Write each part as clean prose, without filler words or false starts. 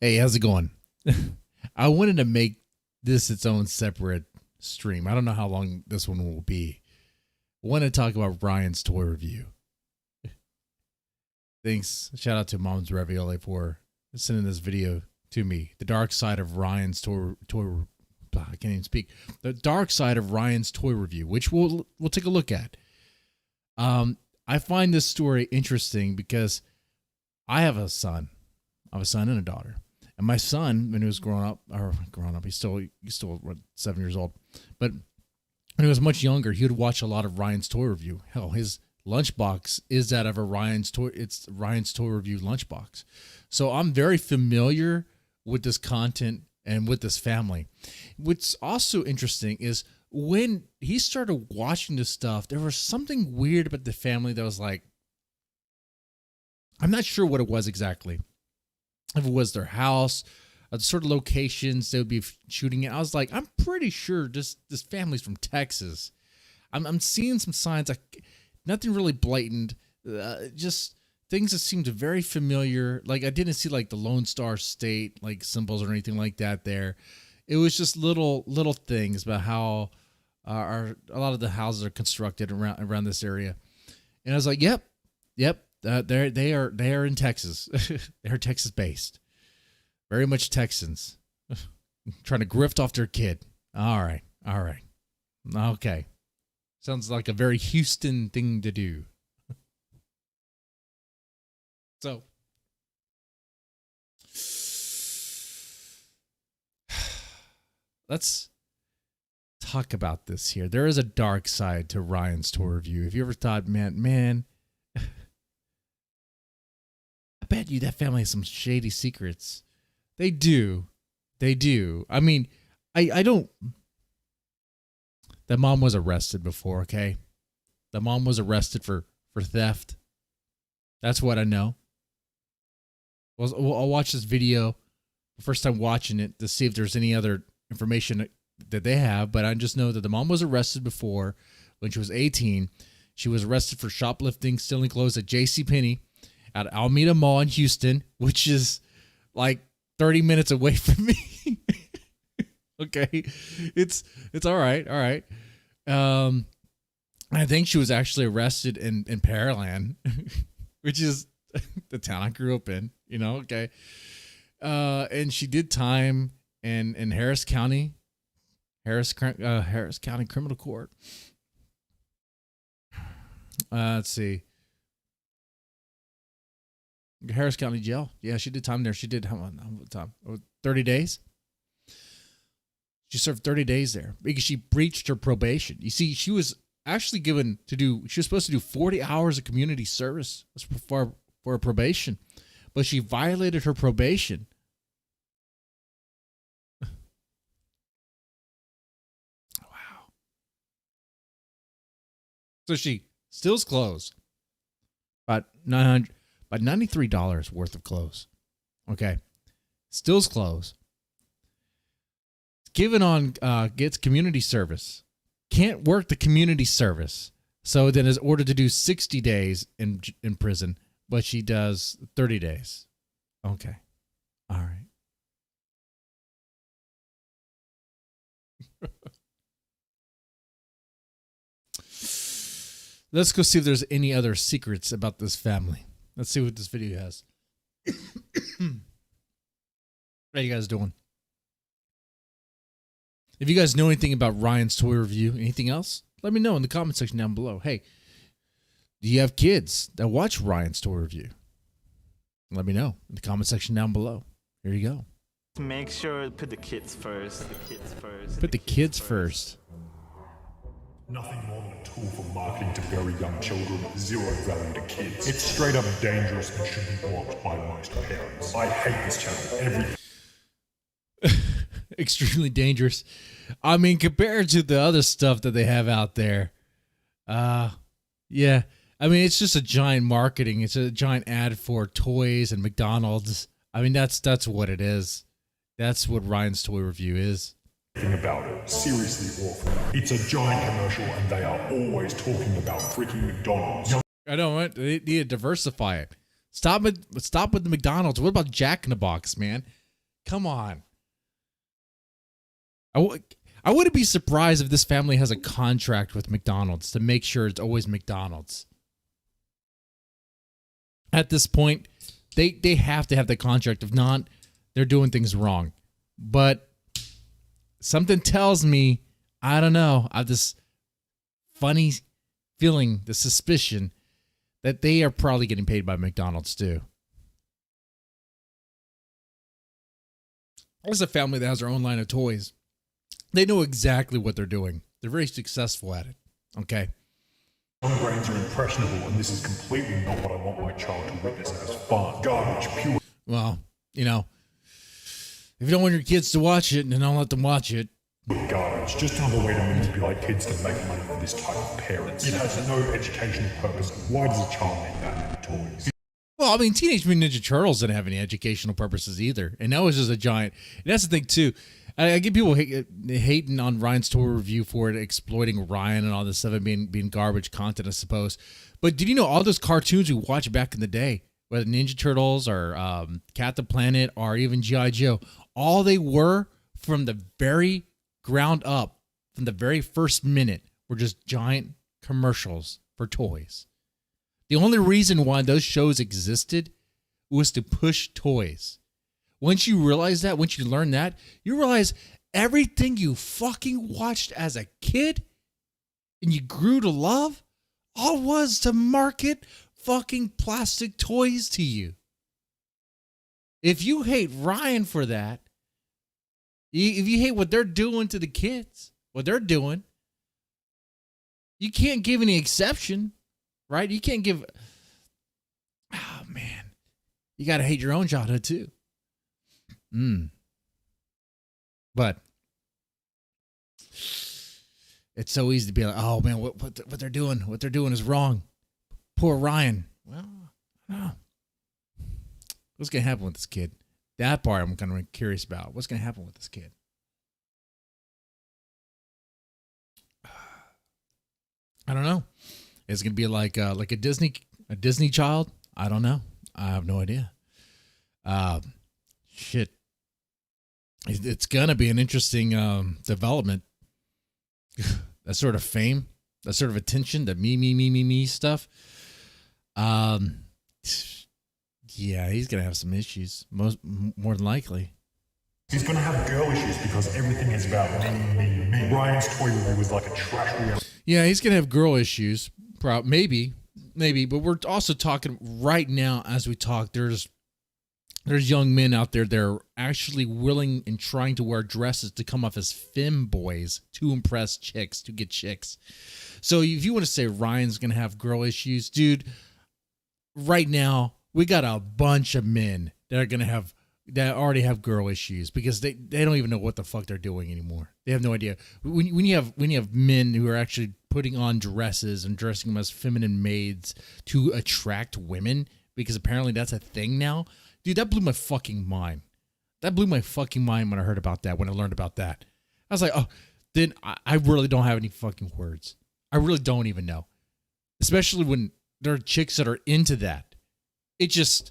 Hey, how's it going? I wanted to make this its own separate stream. I don't know how long this one will be. I want to talk about Ryan's toy review. Thanks. Shout out to Mom's Ravioli for sending this video to me. The dark side of Ryan's toy I can't even speak. The dark side of Ryan's toy review, which we'll take a look at. I find this story interesting because I have a son. I have a son and a daughter. And my son, when he was growing up, he's still 7 years old. But when he was much younger, he would watch a lot of Ryan's toy review. Hell, his lunchbox is that of it's Ryan's toy review lunchbox. So I'm very familiar with this content and with this family. What's also interesting is when he started watching this stuff, there was something weird about the family that was like, I'm not sure what it was exactly. If it was their house, the sort of locations they would be shooting at. I was like, I'm pretty sure this family's from Texas. I'm seeing some signs, like nothing really blatant, just things that seemed very familiar. Like I didn't see like the Lone Star State like symbols or anything like that there. It was just little things about how a lot of the houses are constructed around this area. And I was like, yep. They are in Texas. They're Texas based, very much Texans, trying to grift off their kid. All right, okay. Sounds like a very Houston thing to do. So, let's talk about this here. There is a dark side to Ryan's toy review. Have you ever thought, man? I bet you that family has some shady secrets. They do. I mean, I don't. The mom was arrested before, okay? The mom was arrested for theft. That's what I know. I'll watch this video the first time watching it to see if there's any other information that they have, but I just know that the mom was arrested before when she was 18. She was arrested for shoplifting, stealing clothes at JCPenney at Alameda Mall in Houston, which is like 30 minutes away from me. Okay. It's all right. I think she was actually arrested in Pearland, which is the town I grew up in, okay. And she did time in Harris County Criminal Court. Let's see. Harris County Jail. Yeah, she did time there. She did how much time? 30 days. She served 30 days there because she breached her probation. You see, she was actually she was supposed to do 40 hours of community service for her probation, but she violated her probation. Wow. So she steals clothes. About $93 worth of clothes. Okay. Steals clothes. Gets community service. Can't work the community service. So then is ordered to do 60 days in prison, but she does 30 days. Okay. All right. Let's go see if there's any other secrets about this family. Let's see what this video has. How you guys doing? If you guys know anything about Ryan's toy review, anything else, let me know in the comment section down below. Hey, do you have kids that watch Ryan's toy review? Let me know in the comment section down below. Here you go. Make sure to put the kids first. Put the kids first. Nothing more than a tool for marketing to very young children, zero value to kids. It's straight up dangerous and should be blocked by most parents. I hate this channel. Extremely dangerous. I mean, compared to the other stuff that they have out there, yeah. I mean, it's just a giant marketing. It's a giant ad for toys and McDonald's. I mean, that's what it is. That's what Ryan's toy review is. Thing about it, seriously awful. It's a giant commercial and they are always talking about freaking McDonald's. I know what they need to diversify it. Stop with the McDonald's. What about Jack in the Box, man? Come on. I wouldn't be surprised if this family has a contract with McDonald's to make sure it's always McDonald's. At this point, they have to have the contract. If not, they're doing things wrong. But something tells me, I don't know, I have this funny feeling, the suspicion that they are probably getting paid by McDonald's too. There's a family that has their own line of toys. They know exactly what they're doing. They're very successful at it. Okay. Some brains are impressionable, and this is completely not what I want my child to witness as fun. Garbage, pure. Well, you know, if you don't want your kids to watch it, then don't let them watch it. Garbage. Just another way to manipulate kids to make money for this type of parents. It has no educational purpose. Why does a child need that many toys? Well, I mean, Teenage Mutant Ninja Turtles didn't have any educational purposes either. And that was just a giant. And that's the thing, too. I get people hating on Ryan's toy review for it, exploiting Ryan and all this stuff and being garbage content, I suppose. But did you know all those cartoons we watched back in the day, whether Ninja Turtles or Cat the Planet or even G.I. Joe, all they were from the very ground up, from the very first minute, were just giant commercials for toys. The only reason why those shows existed was to push toys. Once you realize that, once you learn that, you realize everything you fucking watched as a kid and you grew to love all was to market fucking plastic toys to you. If you hate Ryan for that, if you hate what they're doing to the kids, what they're doing, you can't give any exception, right? You can't give, oh man, you got to hate your own childhood too. But it's so easy to be like, oh man, what they're doing is wrong. Poor Ryan. Well, no. What's gonna happen with this kid? That part I'm kind of curious about. What's gonna happen with this kid? I don't know. It's gonna be like a Disney child. I don't know. I have no idea. Shit. It's gonna be an interesting development. That sort of fame, that sort of attention, that me stuff. Yeah, he's gonna have some issues. More than likely. He's gonna have girl issues because everything is about me. Ryan's toy review was like a trash reality. Yeah, he's gonna have girl issues. Maybe, but we're also talking right now as we talk. There's young men out there that are actually willing and trying to wear dresses to come off as femboys to impress chicks, to get chicks. So if you want to say Ryan's going to have girl issues, dude, right now we got a bunch of men that already have girl issues because they don't even know what the fuck they're doing anymore. They have no idea. When you have men who are actually putting on dresses and dressing them as feminine maids to attract women, because apparently that's a thing now. Dude, that blew my fucking mind. That blew my fucking mind when I heard about that, when I learned about that. I was like, oh, then I really don't have any fucking words. I really don't even know. Especially when there are chicks that are into that. It's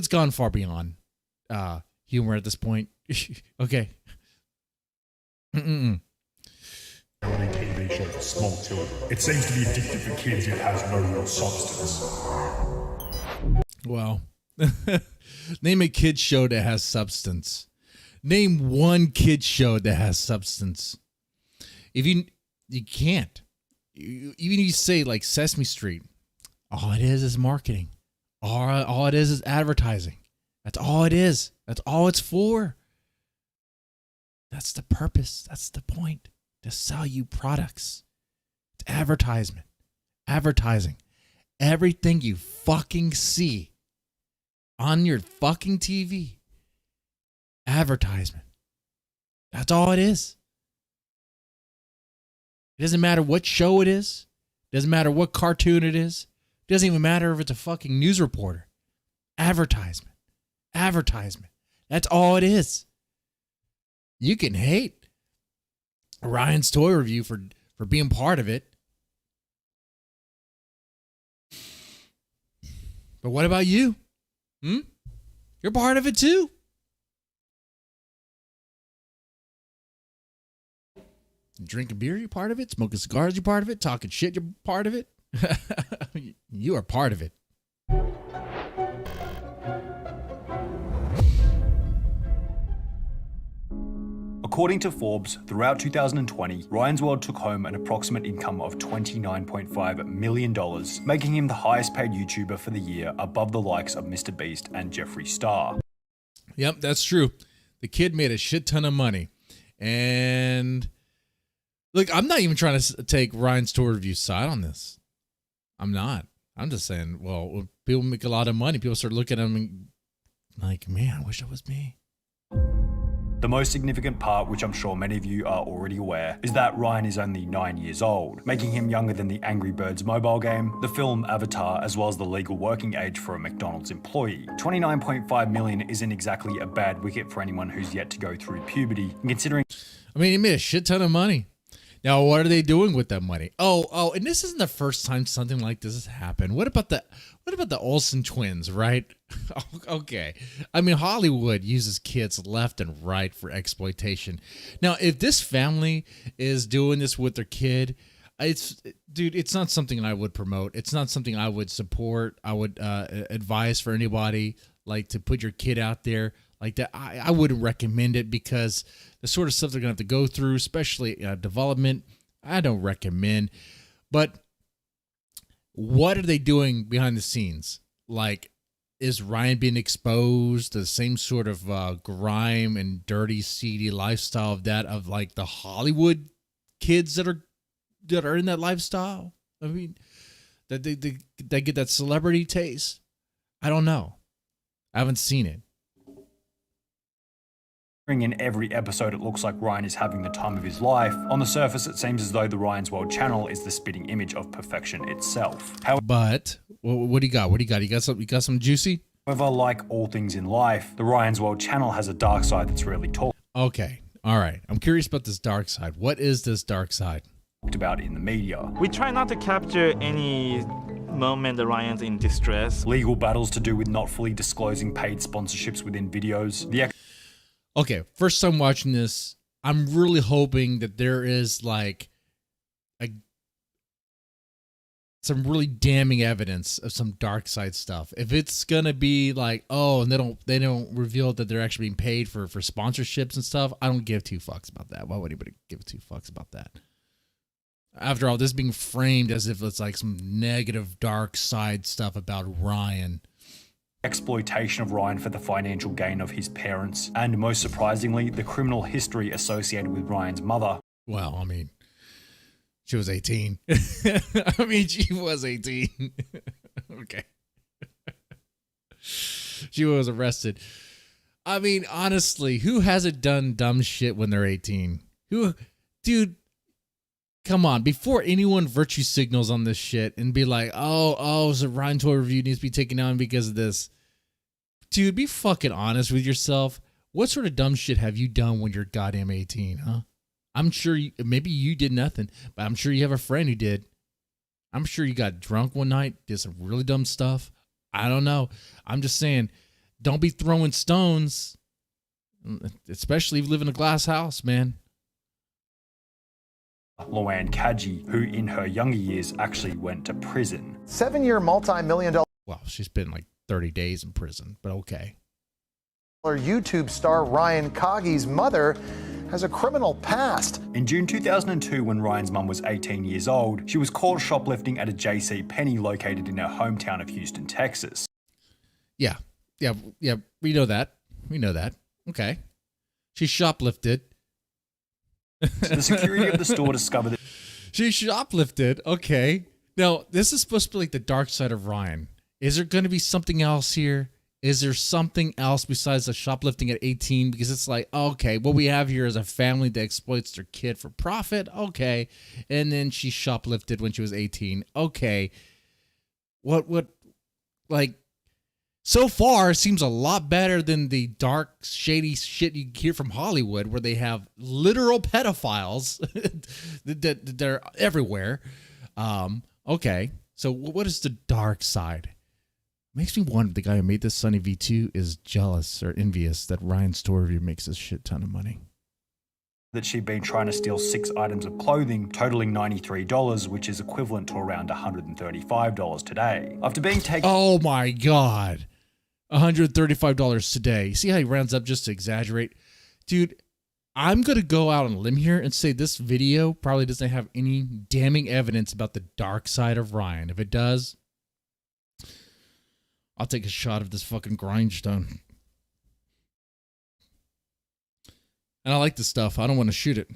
gone far beyond humor at this point. Okay. TV show for small children. It seems to be addictive for kids, yet has no real substance. Well, name a kid show that has substance. Name one kid show that has substance. If you can't. Even if you say like Sesame Street, all it is marketing. All it is advertising. That's all it is. That's all it's for. That's the purpose. That's the point. To sell you products. It's advertisement. Advertising. Everything you fucking see on your fucking TV. Advertisement. That's all it is. It doesn't matter what show it is. It doesn't matter what cartoon it is. It doesn't even matter if it's a fucking news reporter. Advertisement. Advertisement. That's all it is. You can hate Ryan's toy review for being part of it. But what about you? You're part of it too. Drinking beer, you're part of it. Smoking cigars, you're part of it. Talking shit, you're part of it. You are part of it. According to Forbes, throughout 2020, Ryan's World took home an approximate income of $29.5 million, making him the highest paid YouTuber for the year, above the likes of Mr. Beast and Jeffree Star. Yep, that's true. The kid made a shit ton of money. And look, I'm not even trying to take Ryan's tour review side on this. I'm not. I'm just saying, well, when people make a lot of money, people start looking at them and like, man, I wish that was me. The most significant part, which I'm sure many of you are already aware, is that Ryan is only 9 years old, making him younger than the Angry Birds mobile game, the film Avatar, as well as the legal working age for a McDonald's employee. $29.5 million isn't exactly a bad wicket for anyone who's yet to go through puberty, and considering... I mean, he made a shit ton of money. Now, what are they doing with that money? Oh, and this isn't the first time something like this has happened. What about the Olsen twins, right? Okay. I mean, Hollywood uses kids left and right for exploitation. Now, if this family is doing this with their kid, it's not something I would promote. It's not something I would support. I would advise for anybody like to put your kid out there like that. I wouldn't recommend it because the sort of stuff they're going to have to go through, especially development, I don't recommend. But what are they doing behind the scenes? Like, is Ryan being exposed to the same sort of grime and dirty, seedy lifestyle of like the Hollywood kids that are in that lifestyle? I mean, that they get that celebrity taste. I don't know. I haven't seen it. In every episode, it looks like Ryan is having the time of his life. On the surface, it seems as though the Ryan's World channel is the spitting image of perfection itself. But what do you got? You got some juicy? However, like all things in life, the Ryan's World channel has a dark side that's rarely talked Okay. All right. I'm curious about this dark side. What is this dark side? about in the media. We try not to capture any moment that Ryan's in distress. Legal battles to do with not fully disclosing paid sponsorships within videos. Okay, first time watching this, I'm really hoping that there is like some really damning evidence of some dark side stuff. If it's gonna be like, oh, and they don't reveal that they're actually being paid for sponsorships and stuff, I don't give two fucks about that. Why would anybody give two fucks about that? After all, this being framed as if it's like some negative dark side stuff about Ryan. Exploitation of Ryan for the financial gain of his parents, and most surprisingly, the criminal history associated with Ryan's mother. Well, I mean, she was 18. I mean, she was 18. Okay. She was arrested. I mean, honestly, who hasn't done dumb shit when they're 18? Dude, come on. Before anyone virtue signals on this shit and be like, oh, so Ryan Toy Review needs to be taken down because of this. Dude, be fucking honest with yourself. What sort of dumb shit have you done when you're goddamn 18, huh? I'm sure maybe you did nothing, but I'm sure you have a friend who did. I'm sure you got drunk one night, did some really dumb stuff. I don't know. I'm just saying, don't be throwing stones, especially if you live in a glass house, man. Luann Kaji, who in her younger years actually went to prison. 7-year multi-million-dollar Well, she's been like 30 days in prison, but okay. YouTube star Ryan Kagi's mother has a criminal past. In June 2002, when Ryan's mum was 18 years old, she was caught shoplifting at a J.C. Penney located in her hometown of Houston, Texas. Yeah, we know that. Okay. She shoplifted. The security of the store discovered that She shoplifted. Okay. Now, this is supposed to be like the dark side of Ryan. Is there going to be something else here? Is there something else besides the shoplifting at 18? Because it's like, okay, what we have here is a family that exploits their kid for profit. Okay. And then she shoplifted when she was 18. Okay. What, like, So far, it seems a lot better than the dark, shady shit you hear from Hollywood, where they have literal pedophiles that they're everywhere. Okay, so what is the dark side? Makes me wonder if the guy who made this Sunny V2 is jealous or envious that Ryan's Toy Review makes a shit ton of money. That she'd been trying to steal 6 items of clothing, totaling $93, which is equivalent to around $135 today. After being taken... Oh my God. $135 today. See how he rounds up just to exaggerate? Dude, I'm going to go out on a limb here and say this video probably doesn't have any damning evidence about the dark side of Ryan. If it does, I'll take a shot of this fucking grindstone. And I like this stuff. I don't want to shoot it.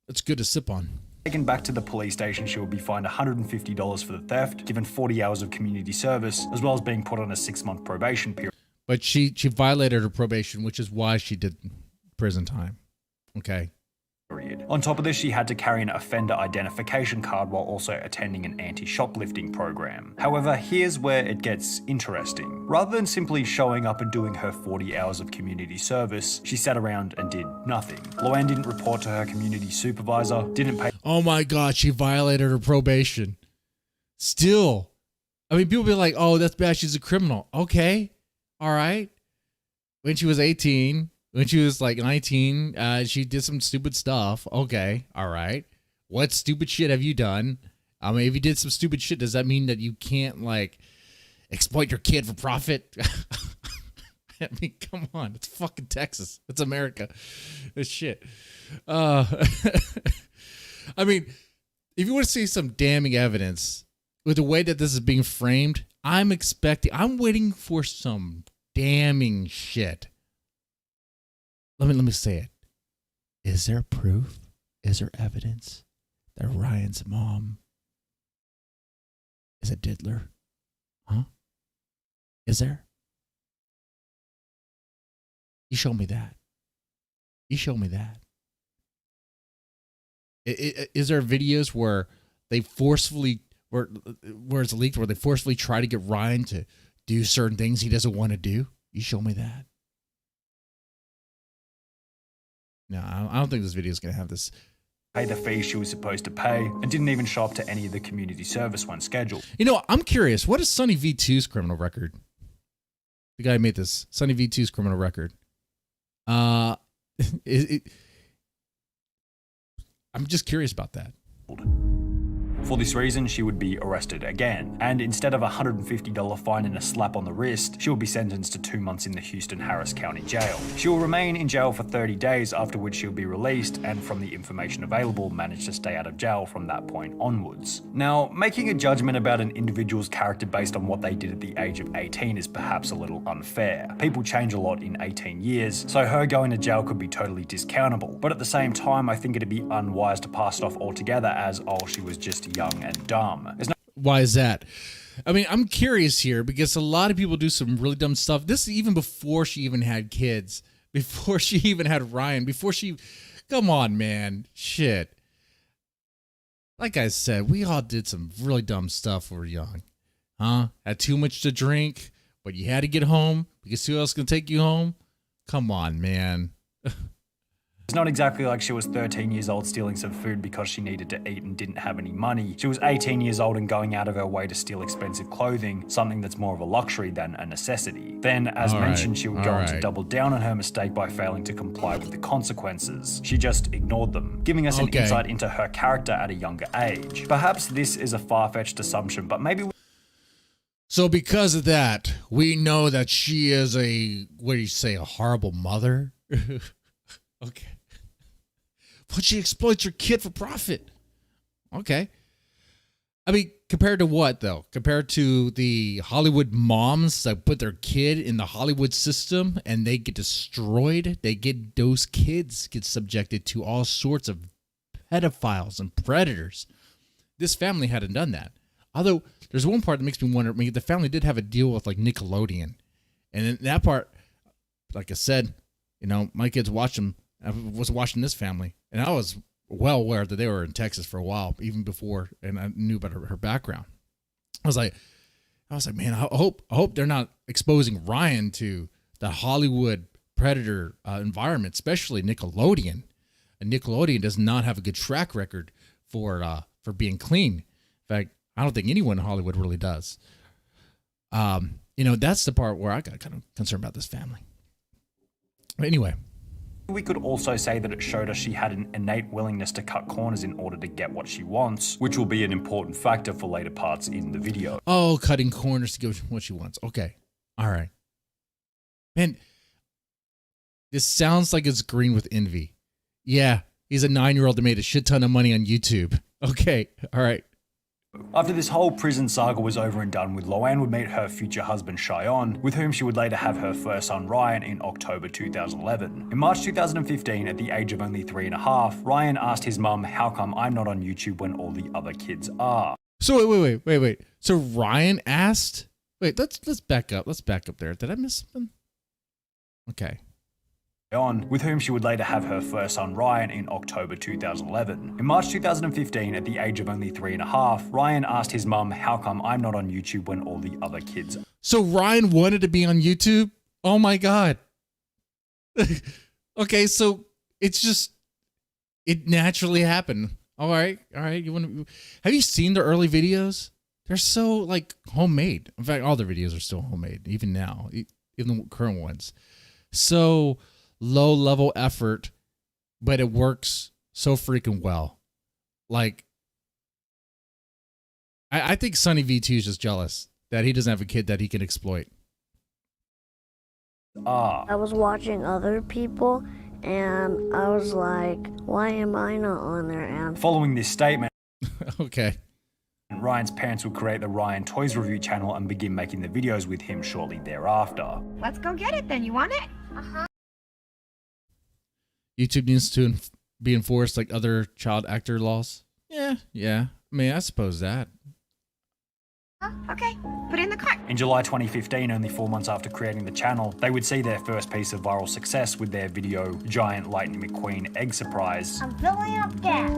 It's good to sip on. Taken back to the police station, she will be fined $150 for the theft, given 40 hours of community service, as well as being put on a 6-month probation period. But she violated her probation, which is why she did prison time. Okay. On top of this, she had to carry an offender identification card while also attending an anti-shoplifting program. However, here's where it gets interesting. Rather than simply showing up and doing her 40 hours of community service, she sat around and did nothing. Luann didn't report to her community supervisor, didn't pay... Oh my God, she violated her probation. Still. I mean, people be like, oh, that's bad, she's a criminal. Okay. All right. When she was 18... When she was like 19, she did some stupid stuff. Okay, all right. What stupid shit have you done? I mean, if you did some stupid shit, does that mean that you can't, like, exploit your kid for profit? I mean, come on. It's fucking Texas. It's America. It's shit. I mean, if you want to see some damning evidence with the way that this is being framed, I'm waiting for some damning shit. Let me say it. Is there proof? Is there evidence that Ryan's mom is a diddler? Huh? Is there? You show me that. You show me that. Is there videos where they forcefully, where it's leaked, where they forcefully try to get Ryan to do certain things he doesn't want to do? You show me that. No, I don't think this video is going to have this. Pay the fee she was supposed to pay and didn't even show up to any of the community service when scheduled. You know, I'm curious. What is Sunny V2's criminal record? The guy who made this. Sunny V2's criminal record. I'm just curious about that. For this reason, she would be arrested again, and instead of a $150 fine and a slap on the wrist, she will be sentenced to 2 months in the Houston Harris County Jail. She will remain in jail for 30 days, after which she'll be released, and from the information available, manage to stay out of jail from that point onwards. Now, making a judgment about an individual's character based on what they did at the age of 18 is perhaps a little unfair. People change a lot in 18 years, so her going to jail could be totally discountable, but at the same time, I think it'd be unwise to pass it off altogether as, oh, she was just young and dumb. Why is that? I mean, I'm curious here because a lot of people do some really dumb stuff. This is even before she even had kids, before she even had Ryan, before she... Come on, man. Shit. Like I said, we all did some really dumb stuff when we were young. Huh? Had too much to drink, but you had to get home because who else can take you home? Come on, man. It's not exactly like she was 13 years old stealing some food because she needed to eat and didn't have any money. She was 18 years old and going out of her way to steal expensive clothing, something that's more of a luxury than a necessity. Then, as mentioned, she would go on to double down on her mistake by failing to comply with the consequences. She just ignored them, giving us an insight into her character at a younger age. Perhaps this is a far-fetched assumption, but maybe... So because of that, we know that she is a, what do you say, a horrible mother? Okay. But she exploits her kid for profit. Okay. I mean, compared to what, though? Compared to the Hollywood moms that put their kid in the Hollywood system and they get destroyed, those kids get subjected to all sorts of pedophiles and predators. This family hadn't done that. Although, there's one part that makes me wonder, I mean, the family did have a deal with, like, Nickelodeon. And in that part, like I said, you know, my kids watched them. I was watching this family, and I was well aware that they were in Texas for a while, even before, and I knew about her background. I was like, I was like, man, I hope they're not exposing Ryan to the Hollywood predator environment, especially Nickelodeon. And Nickelodeon does not have a good track record for being clean. In fact, I don't think anyone in Hollywood really does. That's the part where I got kind of concerned about this family. But anyway. We could also say that it showed us she had an innate willingness to cut corners in order to get what she wants, which will be an important factor for later parts in the video. Oh, cutting corners to get what she wants. Okay. All right. Man, this sounds like it's green with envy. Yeah, he's a 9-year-old that made a shit ton of money on YouTube. Okay. All right. After this whole prison saga was over and done with, Loanne would meet her future husband Cheyenne, with whom she would later have her first son Ryan in October 2011. In March 2015, at the age of only 3.5, Ryan asked his mum, how come I'm not on YouTube when all the other kids are? So wait. So Ryan asked, let's back up. Let's back up there. Did I miss something? Okay. With whom she would later have her first son Ryan in October 2011. In March 2015, at the age of only 3.5, Ryan asked his mum, how come I'm not on YouTube when all the other kids are? So Ryan wanted to be on YouTube? Oh my God. Okay, so it naturally happened. All right. Have you seen the early videos? They're so like homemade. In fact, all the videos are still homemade, even now, even the current ones. So low level effort, but it works so freaking well. Like, I think Sonny V2 is just jealous that he doesn't have a kid that he can exploit. I was watching other people and I was like, why am I not on there? And following this statement, okay, Ryan's parents would create the Ryan Toys Review channel and begin making the videos with him shortly thereafter. Let's go get it then. You want it? Uh-huh. YouTube needs to be enforced like other child actor laws. Yeah. I mean, I suppose that. Okay, put it in the cart. In July 2015, only 4 months after creating the channel, they would see their first piece of viral success with their video, Giant Lightning McQueen Egg Surprise. I'm filling up gas.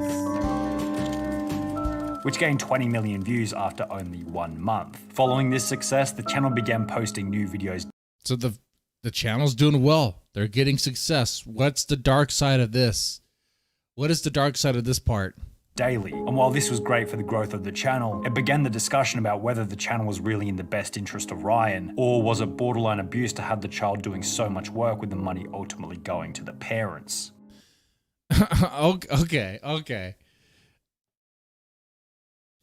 Which gained 20 million views after only 1 month. Following this success, the channel began posting new videos. So the channel's doing well. They're getting success. What's the dark side of this? What is the dark side of this part? Daily. And while this was great for the growth of the channel, it began the discussion about whether the channel was really in the best interest of Ryan, or was it borderline abuse to have the child doing so much work with the money ultimately going to the parents? Okay.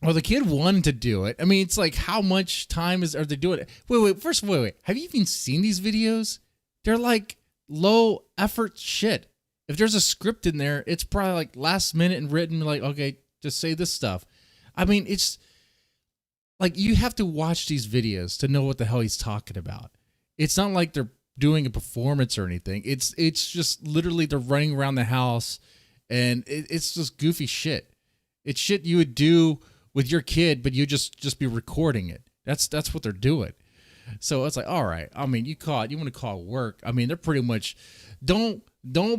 Well, the kid wanted to do it. I mean, it's like, how much time are they doing it? Wait. First, wait. Have you even seen these videos? They're like low effort shit. If there's a script in there, it's probably like last minute and written, like, okay, just say this stuff. I mean, it's like, you have to watch these videos to know what the hell he's talking about. It's not like they're doing a performance or anything. It's just literally they're running around the house and it's just goofy shit. It's shit you would do with your kid, but you just be recording it. That's what they're doing. So it's like, all right. I mean, you want to call it work. I mean, they're pretty much don't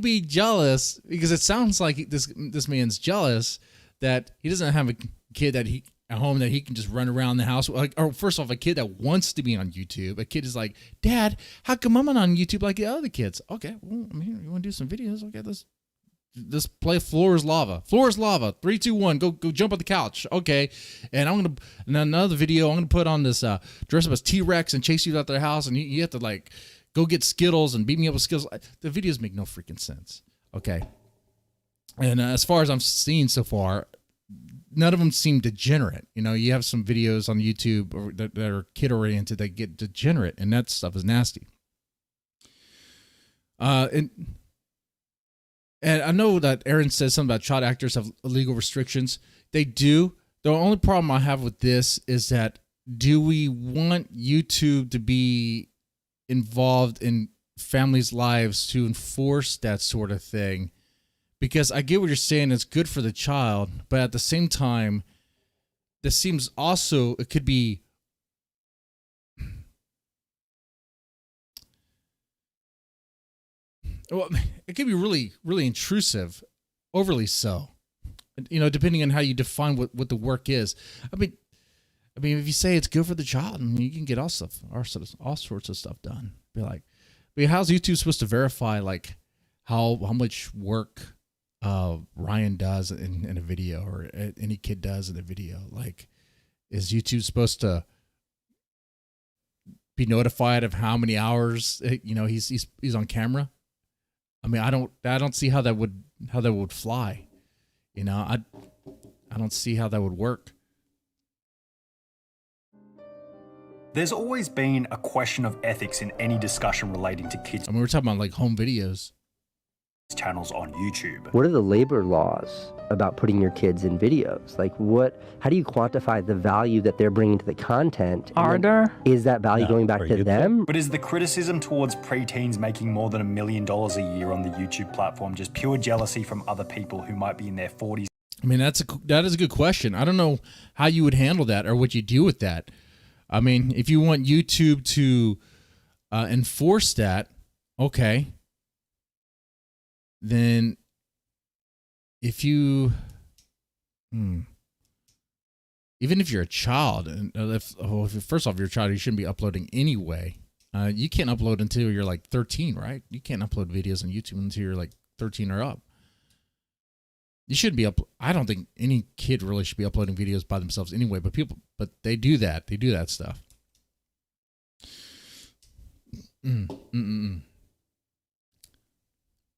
be jealous, because it sounds like this man's jealous that he doesn't have a kid at home that he can just run around the house. Like, or first off, a kid that wants to be on YouTube. A kid is like, Dad, how come I'm not on YouTube like the other kids? Okay, well, I mean, you want to do some videos? Okay, let's play Floor is Lava. 3, 2, 1. Go jump on the couch. Okay. And in another video, I'm gonna put on this dress up as T-Rex and chase you out their house, and you have to like go get Skittles and beat me up with Skittles. The videos make no freaking sense. Okay. And as far as I'm seeing so far, none of them seem degenerate. You know, you have some videos on YouTube that are kid oriented that get degenerate, and that stuff is nasty. And I know that Aaron says something about child actors have illegal restrictions. They do. The only problem I have with this is that, do we want YouTube to be involved in families' lives to enforce that sort of thing? Because I get what you're saying, it's good for the child, but at the same time, this seems also, it could be well, it could be really, really intrusive, overly so. You know, depending on how you define what the work is. I mean, I mean, if you say it's good for the child, I mean, you can get all sorts of stuff done. Be like, but how's YouTube supposed to verify like how much work Ryan does in a video or any kid does in a video? Like, is YouTube supposed to be notified of how many hours he's on camera? I mean, I don't see how that would fly. I don't see how that would work. There's always been a question of ethics in any discussion relating to kids' I mean, we're talking about like home videos. channels on YouTube. What are the labor laws about putting your kids in videos? Like how do you quantify the value that they're bringing to the content? Is that value going back to them? But is the criticism towards preteens making more than $1 million a year on the YouTube platform just pure jealousy from other people who might be in their 40s? I mean, that is a good question. I don't know how you would handle that or what you do with that. I mean, if you want YouTube to enforce that, okay. Then if you, even if you're a child, and first off, you're a child, you shouldn't be uploading anyway. You can't upload until you're like 13, right? You can't upload videos on YouTube until you're like 13 or up. You shouldn't be I don't think any kid really should be uploading videos by themselves anyway, but they do that. They do that stuff.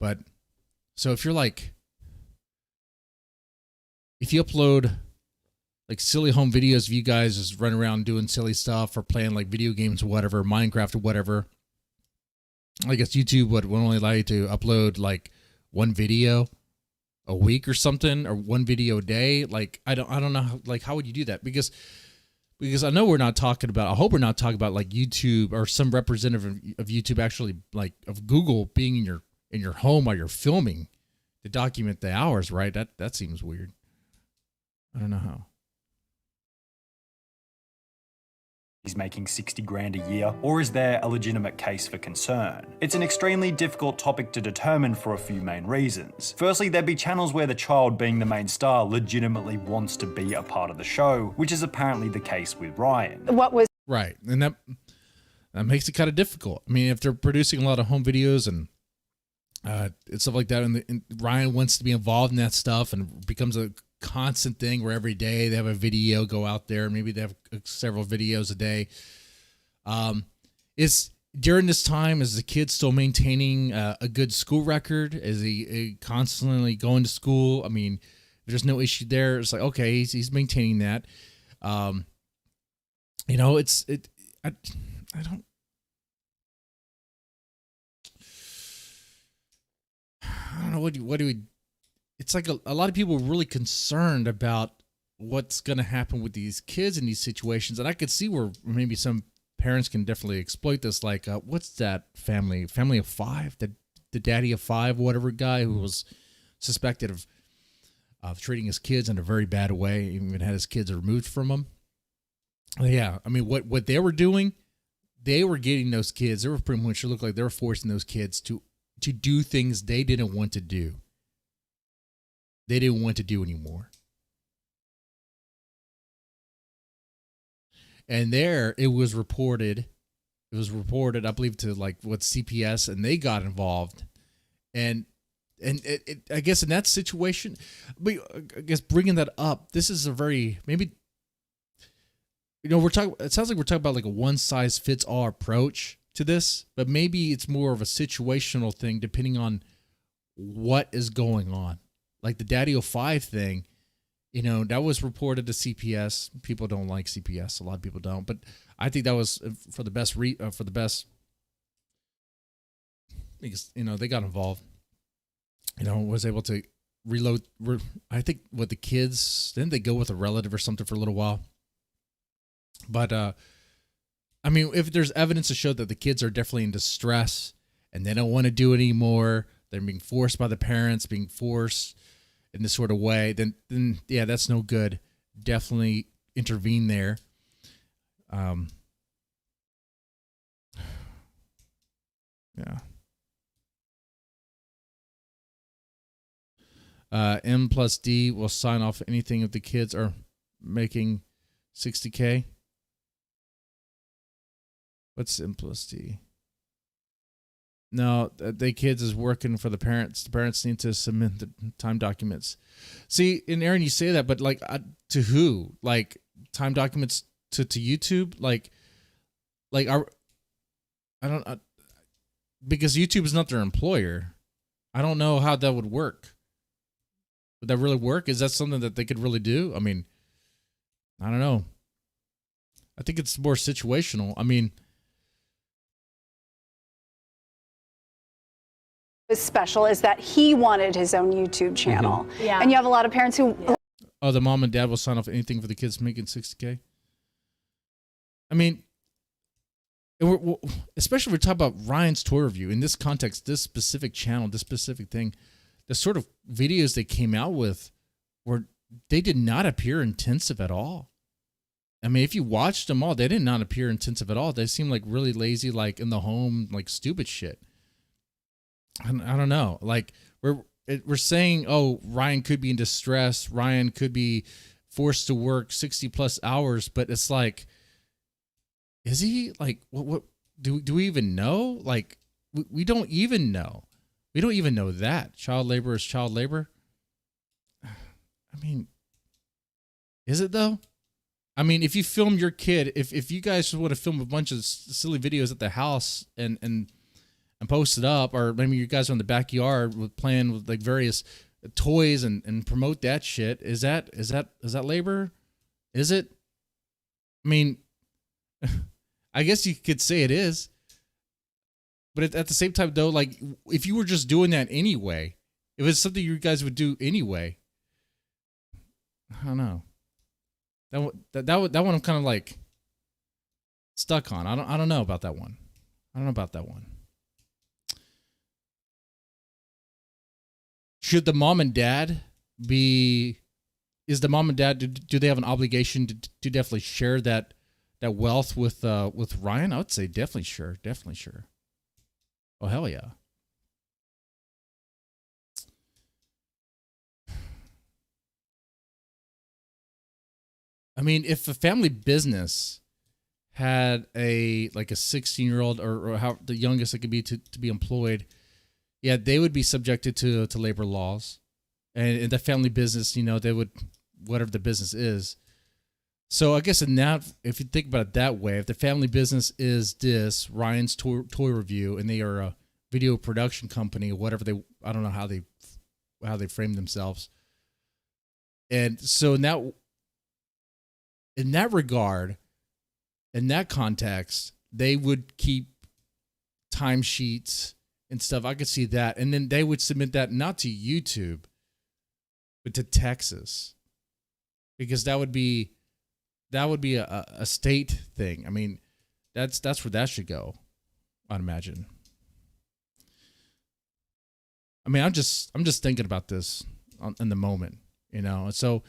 But so if you upload like silly home videos of you guys just running around doing silly stuff or playing like video games or whatever, Minecraft or whatever, I guess YouTube would only allow you to upload like one video a week or something, or one video a day. Like I don't know how would you do that? Because I know we're not talking about, I hope we're not talking about like YouTube or some representative of YouTube actually, like of Google being in your home while you're filming to document the hours, right? That seems weird. I don't know how. He's making 60 grand a year, or is there a legitimate case for concern? It's an extremely difficult topic to determine for a few main reasons. Firstly, there'd be channels where the child, being the main star, legitimately wants to be a part of the show, which is apparently the case with Ryan. Right, and that makes it kind of difficult. I mean, if they're producing a lot of home videos and stuff like that, and Ryan wants to be involved in that stuff, and it becomes a constant thing where every day they have a video go out there. Maybe they have several videos a day. Is during this time, is the kid still maintaining a good school record? Is he constantly going to school? I mean, if there's no issue there, it's like, okay, he's maintaining that. I don't know, what do we, it's like a lot of people are really concerned about what's going to happen with these kids in these situations. And I could see where maybe some parents can definitely exploit this. Like, what's that family of five, the daddy of five, whatever guy who was suspected of treating his kids in a very bad way, even had his kids removed from him. Yeah. I mean, what they were doing, they were getting those kids, they were pretty much, it looked like they were forcing those kids to do things they didn't want to do. They didn't want to do anymore. And there it was reported, I believe, to like what CPS, and they got involved. And I guess in that situation, but I guess bringing that up, this is a very, maybe, it sounds like we're talking about like a one size fits all approach to this, but maybe it's more of a situational thing depending on what is going on. Like the Daddy-O-5 thing, that was reported to CPS. People don't like CPS. A lot of people don't, but I think that was for the best because they got involved. Was able to reload. I think with the kids, didn't they go with a relative or something for a little while? But I mean, if there's evidence to show that the kids are definitely in distress and they don't want to do it anymore, they're being forced by the parents, being forced in this sort of way, then yeah, that's no good. Definitely intervene there. Yeah. M plus D will sign off anything if the kids are making 60K. What's simplicity? No, they kids is working for the parents. The parents need to submit the time documents. See, and Aaron, you say that, but like to who? Like time documents to YouTube? Like because YouTube is not their employer. I don't know how that would work. Would that really work? Is that something that they could really do? I mean, I don't know. I think it's more situational. I mean, was special is that he wanted his own YouTube channel. Yeah. And you have a lot of parents who... Oh, the mom and dad will sign off anything for the kids making 60K? I mean, especially if we're talking about Ryan's toy review, in this context, this specific channel, this specific thing, the sort of videos they came out with they did not appear intensive at all. I mean, if you watched them all, they did not appear intensive at all. They seemed like really lazy, like in the home, like stupid shit. I don't know. Like we're saying, oh, Ryan could be in distress. Ryan could be forced to work 60 plus hours, but it's like, is he like, what do we even know? Like, we don't even know. We don't even know that child labor is child labor. I mean, is it though? I mean, if you film your kid, if you guys want to film a bunch of silly videos at the house and post it up, or maybe you guys are in the backyard playing with like various toys and promote that shit, is that labor? Is it? I mean, I guess you could say it is, but at the same time though, like if you were just doing that anyway, if it's something you guys would do anyway, I don't know. That one I'm kind of like stuck on. I don't know about that one. I don't know about that one. Should the mom and dad do they have an obligation to definitely share that wealth with Ryan? I would say definitely sure. Oh, hell yeah. I mean, if a family business had a 16-year-old or how the youngest it could be to be employed, yeah, they would be subjected to labor laws, and in the family business, they would, whatever the business is. So I guess in that, if you think about it that way, if the family business is this Ryan's toy review, and they are a video production company, whatever I don't know how they frame themselves, and so now in that regard, in that context, they would keep timesheets and stuff. I could see that. And then they would submit that not to YouTube, but to Texas, because that would be a state thing. I mean, that's where that should go, I'd imagine. I mean, I'm just thinking about this in the moment, and so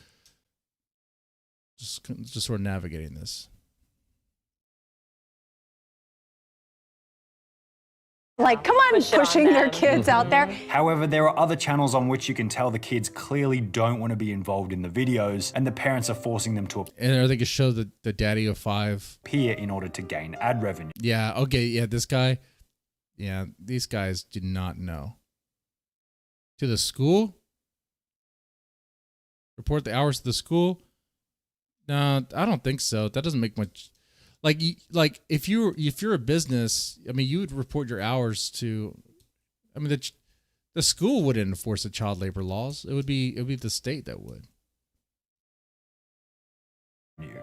just sort of navigating this. Like, come on, pushing their kids out there. However, there are other channels on which you can tell the kids clearly don't want to be involved in the videos, and the parents are forcing them to and they could show the daddy of 5 appear in order to gain ad revenue. Yeah, okay, yeah, this guy. Yeah, these guys did not know. To the school? Report the hours to the school? No, I don't think so. That doesn't make much. Like if you're a business, I mean, you would report your hours to. I mean, the school wouldn't enforce the child labor laws. It would be the state that would. What is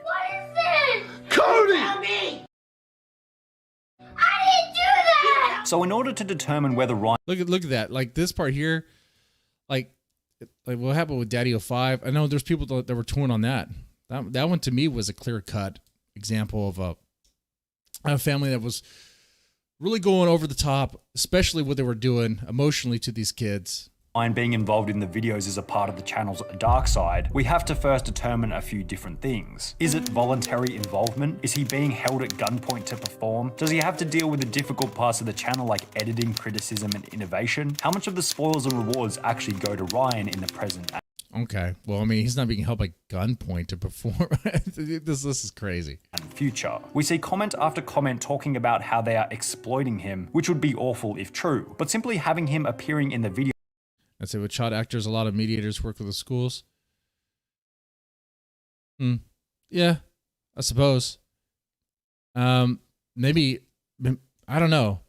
this? Cody! Tell me! I didn't do that! So in order to determine whether Ryan... Look at that. Like this part here, like what happened with Daddy 05. I know there's people that were torn on that. That one to me was a clear-cut example of a family that was really going over the top, especially what they were doing emotionally to these kids. Ryan being involved in the videos is a part of the channel's dark side, we have to first determine a few different things. Is it voluntary involvement? Is he being held at gunpoint to perform? Does he have to deal with the difficult parts of the channel like editing, criticism, and innovation? How much of the spoils and rewards actually go to Ryan in the present? Okay. Well, I mean, he's not being held by gunpoint to perform. This is crazy. And future. We see comment after comment talking about how they are exploiting him, which would be awful if true. But simply having him appearing in the video. I'd say with child actors, a lot of mediators work with the schools. Yeah, I suppose. Maybe, I don't know.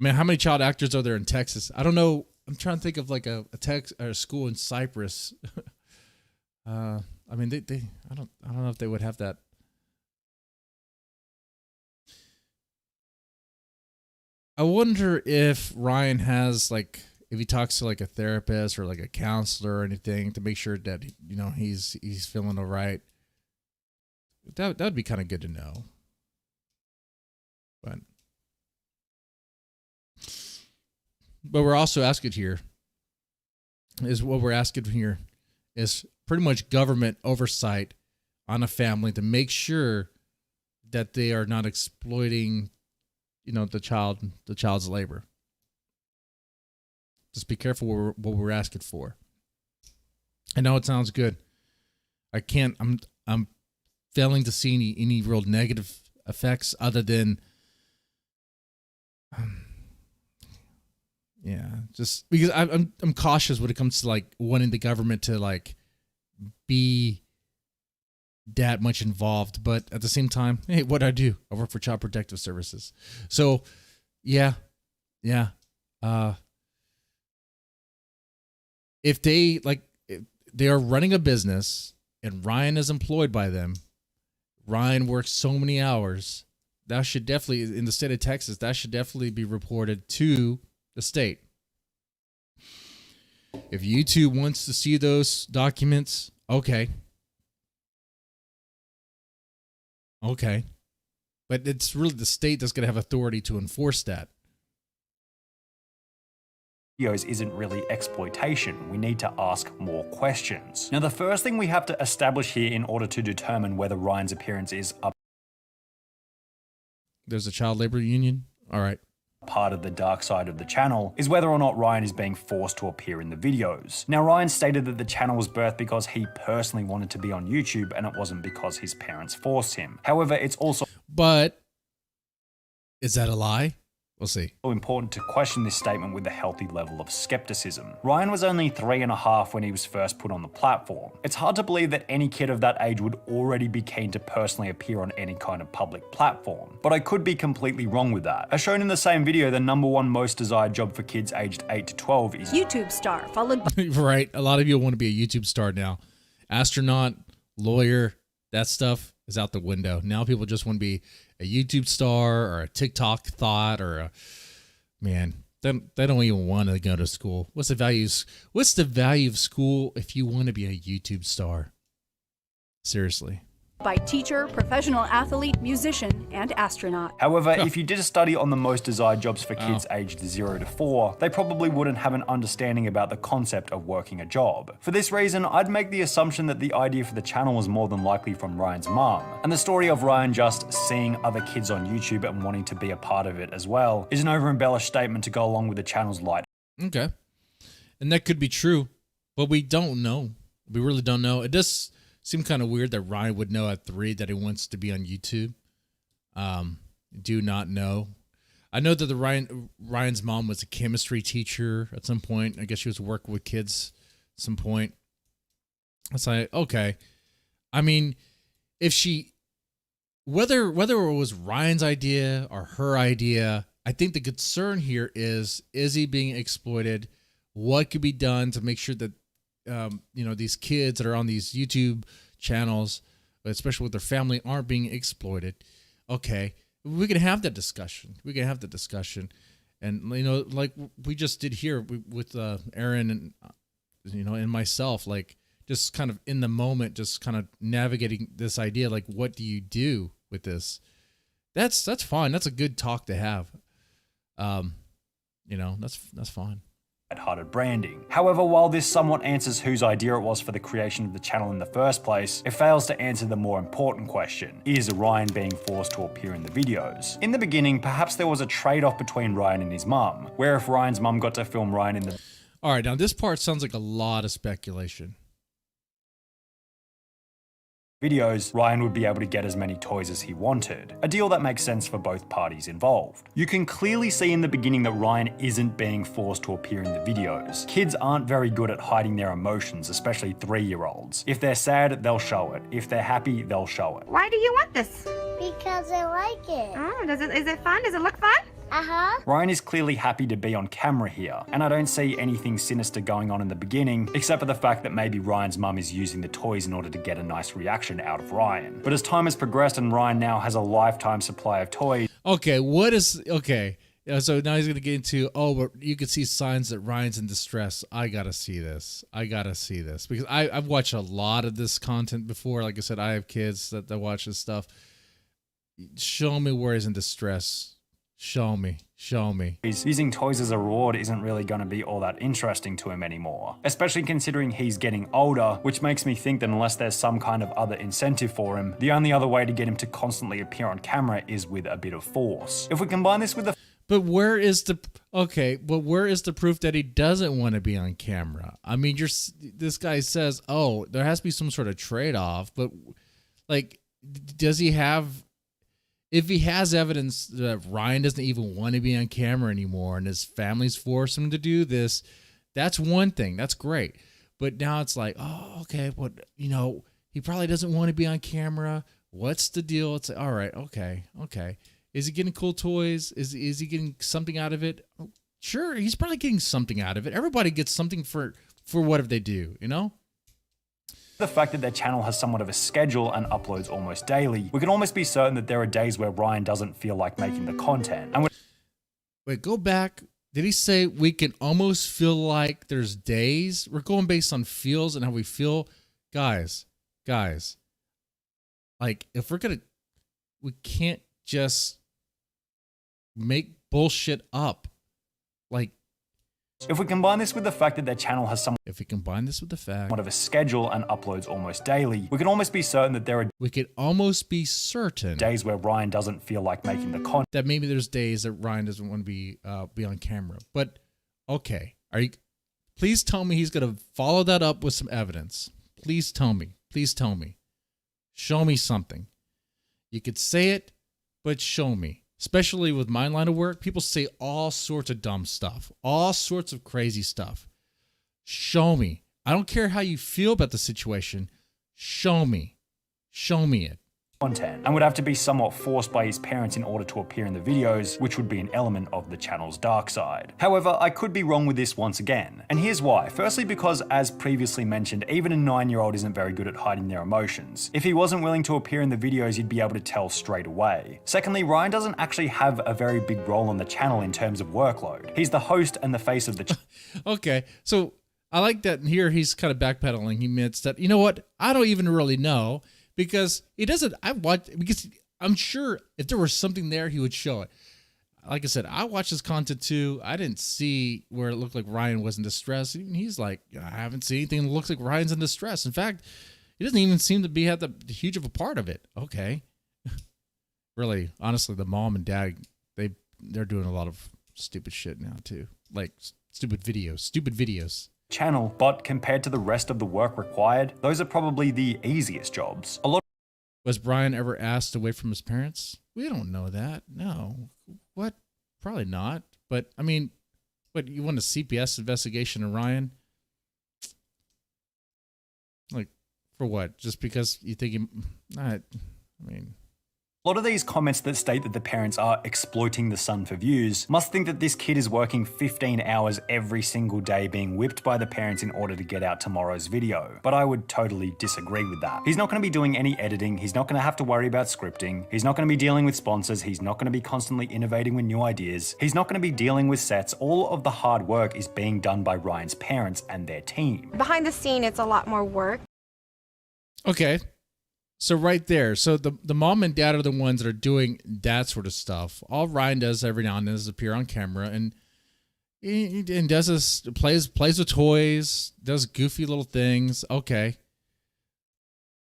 Man, how many child actors are there in Texas? I don't know. I'm trying to think of like a school in Cyprus. I mean, I don't know if they would have that. I wonder if Ryan has like, if he talks to like a therapist or like a counselor or anything to make sure that, you know, he's feeling all right. That would be kind of good to know. But we're also asking here is pretty much government oversight on a family to make sure that they are not exploiting, you know, the child's labor. Just be careful what we're asking for. I know it sounds good. I'm failing to see any real negative effects other than yeah, just because I'm cautious when it comes to like wanting the government to like be that much involved, but at the same time, hey, what do? I work for Child Protective Services, so yeah. If they are running a business and Ryan is employed by them, Ryan works so many hours. That should definitely, in the state of Texas, that should definitely be reported to the state. If YouTube wants to see those documents, okay. But it's really the state that's going to have authority to enforce that. Videos isn't really exploitation. We need to ask more questions. Now, the first thing we have to establish here in order to determine whether Ryan's appearance is a There's a child labor union? All right. Part of the dark side of the channel is whether or not Ryan is being forced to appear in the videos. Now, Ryan stated that the channel was birthed because he personally wanted to be on YouTube and it wasn't because his parents forced him. However, it's also But is that a lie? We'll see. Important to question this statement with a healthy level of skepticism. Ryan was only 3.5 when he was first put on the platform. It's hard to believe that any kid of that age would already be keen to personally appear on any kind of public platform. But I could be completely wrong with that. As shown in the same video, the #1 most desired job for kids aged 8 to 12 is YouTube star, followed by Right. A lot of you want to be a YouTube star now. Astronaut, lawyer, that stuff is out the window. Now people just want to be a YouTube star or a TikTok thought or a man. They don't even want to go to school. What's the value of school if you want to be a YouTube star? Seriously. by teacher, professional athlete, musician, and astronaut. However, if you did a study on the most desired jobs for kids aged 0 to 4, they probably wouldn't have an understanding about the concept of working a job. For this reason, I'd make the assumption that the idea for the channel was more than likely from Ryan's mum. And the story of Ryan just seeing other kids on YouTube and wanting to be a part of it as well is an over-embellished statement to go along with the channel's light. Okay. And that could be true, but we don't know. We really don't know. It does seem kind of weird that Ryan would know at 3 that he wants to be on YouTube. Do not know. I know that Ryan's mom was a chemistry teacher at some point. I guess she was working with kids at some point. It's like, okay. I mean, whether it was Ryan's idea or her idea, I think the concern here is he being exploited? What could be done to make sure that these kids that are on these YouTube channels, especially with their family, aren't being exploited? Okay, we can have that discussion. And like we just did here with Aaron and and myself, like just kind of in the moment, just kind of navigating this idea. Like, what do you do with this? That's fine. That's a good talk to have. That's fine. Hearted branding. However, while this somewhat answers whose idea it was for the creation of the channel in the first place, it fails to answer the more important question: is Ryan being forced to appear in the videos? In the beginning, perhaps there was a trade-off between Ryan and his mum, where if Ryan's mum got to film Ryan in the All right, now this part sounds like a lot of speculation. Videos, Ryan would be able to get as many toys as he wanted, a deal that makes sense for both parties involved. You can clearly see in the beginning that Ryan isn't being forced to appear in the videos. Kids aren't very good at hiding their emotions, especially 3-year-olds. If they're sad, they'll show it. If they're happy, they'll show it. Why do you want this? Because I like it. Oh, is it fun? Does it look fun? Uh-huh. Ryan is clearly happy to be on camera here, and I don't see anything sinister going on in the beginning, except for the fact that maybe Ryan's mum is using the toys in order to get a nice reaction out of Ryan. But as time has progressed and Ryan now has a lifetime supply of toys... Okay, so now he's going to get into, but you can see signs that Ryan's in distress. I got to see this. Because I've watched a lot of this content before. Like I said, I have kids that watch this stuff. Show me where he's in distress. Show me. Using toys as a reward isn't really going to be all that interesting to him anymore, especially considering he's getting older, which makes me think that unless there's some kind of other incentive for him, the only other way to get him to constantly appear on camera is with a bit of force. If we combine this with the... But where is the proof that he doesn't want to be on camera? I mean, this guy says, there has to be some sort of trade-off, but like, does he have... If he has evidence that Ryan doesn't even want to be on camera anymore and his family's forced him to do this, that's one thing. That's great. But now it's like, okay, but he probably doesn't want to be on camera. What's the deal? It's like, all right, okay. Is he getting cool toys? Is he getting something out of it? Sure, he's probably getting something out of it. Everybody gets something for whatever they do, The fact that their channel has somewhat of a schedule and uploads almost daily, we can almost be certain that there are days where Ryan doesn't feel like making the content. And wait, go back. Did he say we can almost feel like there's days? We're going based on feels and how we feel. Guys, like if we can't just make bullshit up. Like, if we combine this with the fact that their channel has somewhat of a schedule and uploads almost daily, we can almost be certain that there are days where Ryan doesn't feel like making the content. That maybe there's days that Ryan doesn't want to be on camera. But okay, please tell me he's going to follow that up with some evidence. Please tell me. Show me something. You could say it, but show me. Especially with my line of work, people say all sorts of dumb stuff, all sorts of crazy stuff. Show me. I don't care how you feel about the situation. Show me. Show me it. Content, and would have to be somewhat forced by his parents in order to appear in the videos, which would be an element of the channel's dark side. However, I could be wrong with this once again, and here's why. Firstly, because as previously mentioned, even a 9-year-old isn't very good at hiding their emotions. If he wasn't willing to appear in the videos, you'd be able to tell straight away. Secondly, Ryan doesn't actually have a very big role on the channel in terms of workload. He's the host and the face of the Okay, so I like that here he's kind of backpedaling. He admits that, you know what, I don't even really know. Because because I'm sure if there was something there, he would show it. Like I said, I watched his content too. I didn't see where it looked like Ryan was in distress. He's like, I haven't seen anything that looks like Ryan's in distress. In fact, he doesn't even seem to have the huge of a part of it. Okay. Really, honestly, the mom and dad, they're doing a lot of stupid shit now too. Like stupid videos. Channel, but compared to the rest of the work required, those are probably the easiest jobs. Was Brian ever asked away from his parents? We don't know that. No. What? Probably not. But I mean, what, you want a CPS investigation of Ryan? Like, for what? Just because you think a lot of these comments that state that the parents are exploiting the son for views must think that this kid is working 15 hours every single day being whipped by the parents in order to get out tomorrow's video. But I would totally disagree with that. He's not going to be doing any editing. He's not going to have to worry about scripting. He's not going to be dealing with sponsors. He's not going to be constantly innovating with new ideas. He's not going to be dealing with sets. All of the hard work is being done by Ryan's parents and their team. Behind the scene, it's a lot more work. Okay. So right there, so the mom and dad are the ones that are doing that sort of stuff. All Ryan does every now and then is appear on camera and does this, plays with toys, does goofy little things. Okay.